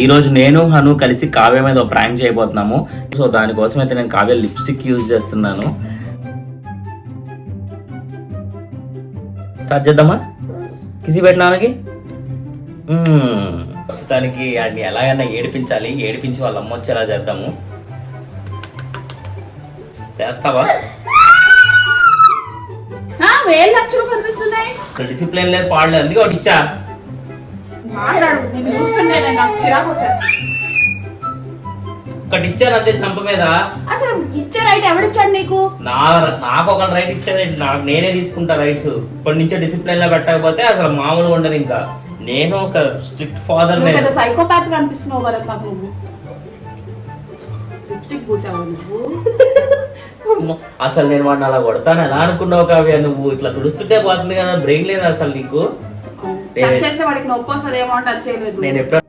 ఈ రోజు నేను హను కలిసి కావ్య మీద ప్రాంక్ చేయబోతున్నాము. సో దానికోసం అయితే నేను కావ్య లిప్స్టిక్ యూజ్ చేస్తున్నాను. స్టార్ట్ చేద్దామా? కిసి పెట్టినానికి ప్రస్తుతానికి వాడిని ఎలాగైనా ఏడిపించాలి. ఏడిపించి వాళ్ళ అమ్మ వచ్చేలా చేద్దాము. చేస్తావా? డిసిప్లిన్ లేదు, పాడలేదు, అందుకే ఒకటి ఇచ్చా. ఒకటి ఇచ్చారు అంతే చంప మీద. అసలు ఇచ్చే రైట్ ఎవడిచ్చాడు నీకు? నాకు ఒక రైట్ ఇచ్చేది, నాకు నేనే తీసుకుంటా రైట్స్. ఇప్పటి నుంచో డిసిప్లిన్ లో పెట్టకపోతే అసలు మామూలుగా ఉండదు. ఇంకా నేను ఒక స్ట్రిక్ట్ ఫాదర్. సైకోపాత్ అనిపిస్తున్నావు భరత్ నాకు. నువ్వు లిప్స్టిక్ పూసావు నువ్వు. అసలు నేను వాడిని అలా కొడతాను ఎలా అనుకున్నావు కావ్య? నువ్వు ఇట్లా తుడుస్తుంటే పోతుంది కదా, బ్రెయిన్ లేదు అసలు నీకు. టచ్ చేస్తే వాడికి నొప్పి వస్తుంది ఏమో, టచ్ చేయలేదు. నేను ఎప్పుడు